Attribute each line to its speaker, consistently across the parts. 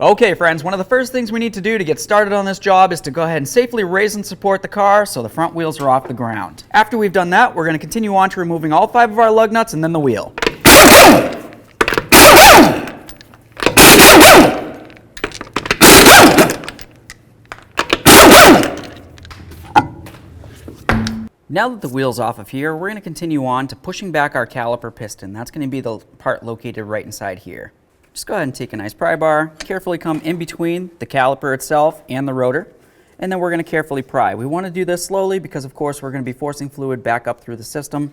Speaker 1: Okay friends, one of the first things we need to do to get started on this job is to go ahead and safely raise and support the car so the front wheels are off the ground. After we've done that, we're going to continue on to removing all 5 of our lug nuts and then the wheel. Now that the wheel's off of here, we're going to continue on to pushing back our caliper piston. That's going to be the part located right inside here. Just go ahead and take a nice pry bar, carefully come in between the caliper itself and the rotor, and then we're going to carefully pry. We want to do this slowly because of course we're going to be forcing fluid back up through the system.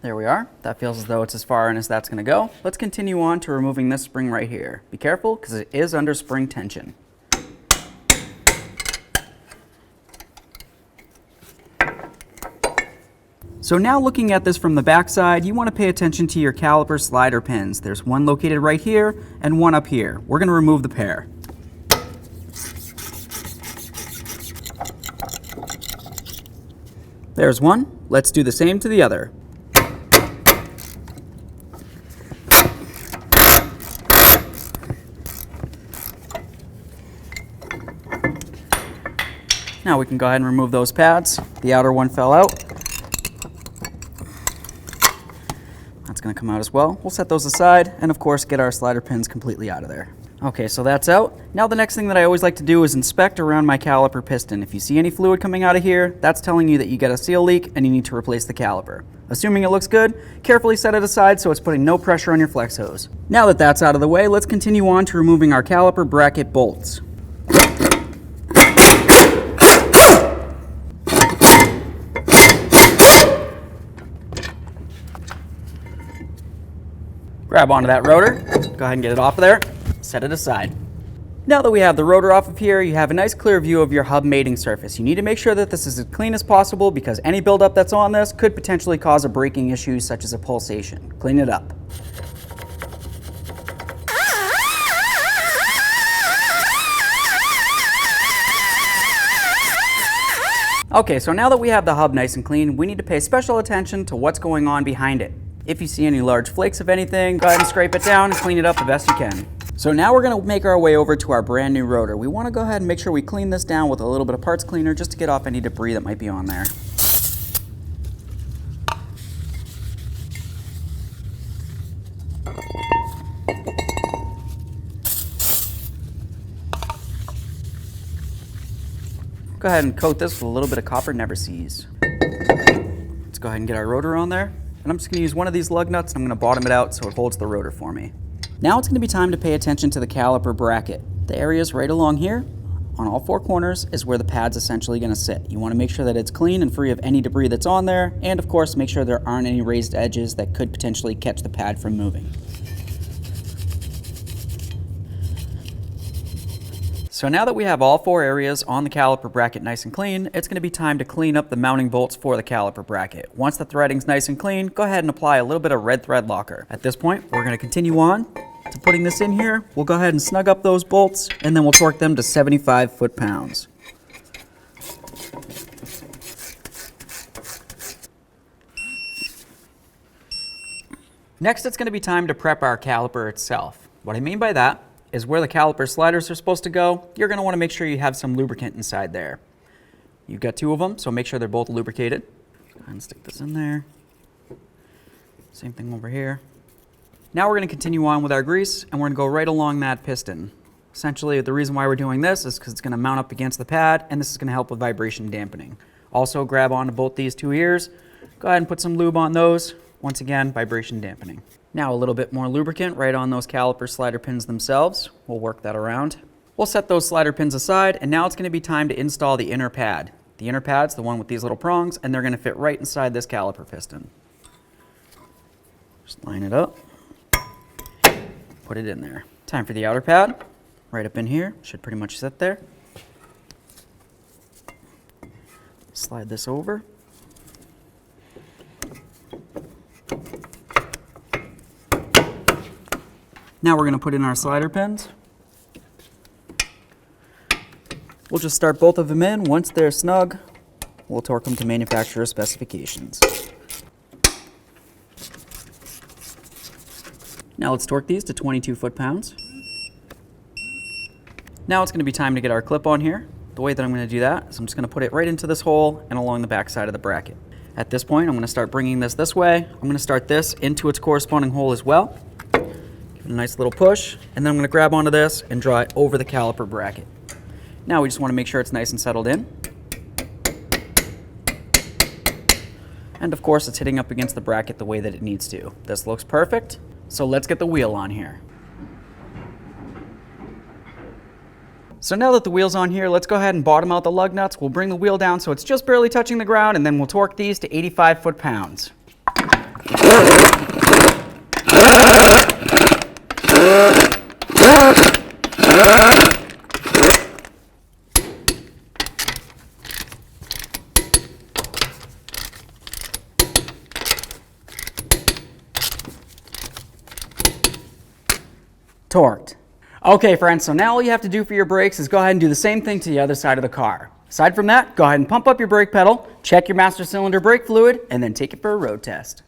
Speaker 1: There we are. That feels as though it's as far in as that's going to go. Let's continue on to removing this spring right here. Be careful because it is under spring tension. So now looking at this from the back side, you want to pay attention to your caliper slider pins. There's one located right here and one up here. We're going to remove the pair. There's one. Let's do the same to the other. Now we can go ahead and remove those pads. The outer one fell out. That's going to come out as well. We'll set those aside and of course get our slider pins completely out of there. Okay, so that's out. Now the next thing that I always like to do is inspect around my caliper piston. If you see any fluid coming out of here, that's telling you that you got a seal leak and you need to replace the caliper. Assuming it looks good, carefully set it aside so it's putting no pressure on your flex hose. Now that that's out of the way, let's continue on to removing our caliper bracket bolts. Grab onto that rotor, go ahead and get it off of there, set it aside. Now that we have the rotor off of here, you have a nice clear view of your hub mating surface. You need to make sure that this is as clean as possible because any buildup that's on this could potentially cause a braking issue such as a pulsation. Clean it up. Okay, so now that we have the hub nice and clean, we need to pay special attention to what's going on behind it. If you see any large flakes of anything, go ahead and scrape it down and clean it up the best you can. So now we're going to make our way over to our brand new rotor. We want to go ahead and make sure we clean this down with a little bit of parts cleaner just to get off any debris that might be on there. Go ahead and coat this with a little bit of copper never sees. Let's go ahead and get our rotor on there. And I'm just going to use one of these lug nuts and I'm going to bottom it out so it holds the rotor for me. Now it's going to be time to pay attention to the caliper bracket. The areas right along here on all 4 corners is where the pad's essentially going to sit. You want to make sure that it's clean and free of any debris that's on there, and of course make sure there aren't any raised edges that could potentially catch the pad from moving. So now that we have all 4 areas on the caliper bracket nice and clean, it's going to be time to clean up the mounting bolts for the caliper bracket. Once the threading's nice and clean, go ahead and apply a little bit of red thread locker. At this point, we're going to continue on to putting this in here. We'll go ahead and snug up those bolts and then we'll torque them to 75 foot-pounds. Next, it's going to be time to prep our caliper itself. What I mean by that is where the caliper sliders are supposed to go, you're going to want to make sure you have some lubricant inside there. You've got 2 of them, so make sure they're both lubricated. Go ahead and stick this in there. Same thing over here. Now we're going to continue on with our grease, and we're going to go right along that piston. Essentially, the reason why we're doing this is because it's going to mount up against the pad, and this is going to help with vibration dampening. Also, grab onto both these 2 ears. Go ahead and put some lube on those. Once again, vibration dampening. Now a little bit more lubricant right on those caliper slider pins themselves. We'll work that around. We'll set those slider pins aside, and now it's going to be time to install the inner pad. The inner pad's the one with these little prongs, and they're going to fit right inside this caliper piston. Just line it up, put it in there. Time for the outer pad, right up in here. Should pretty much sit there. Slide this over. Now we're going to put in our slider pins. We'll just start both of them in. Once they're snug, we'll torque them to manufacturer specifications. Now let's torque these to 22 foot-pounds. Now it's going to be time to get our clip on here. The way that I'm going to do that is I'm just going to put it right into this hole and along the back side of the bracket. At this point, I'm going to start bringing this way. I'm going to start this into its corresponding hole as well. Give it a nice little push, and then I'm going to grab onto this and draw it over the caliper bracket. Now we just want to make sure it's nice and settled in. And of course, it's hitting up against the bracket the way that it needs to. This looks perfect, so let's get the wheel on here. So now that the wheel's on here, let's go ahead and bottom out the lug nuts. We'll bring the wheel down so it's just barely touching the ground, and then we'll torque these to 85 foot-pounds. Torqued. Okay friends, so now all you have to do for your brakes is go ahead and do the same thing to the other side of the car. Aside from that, go ahead and pump up your brake pedal, check your master cylinder brake fluid, and then take it for a road test.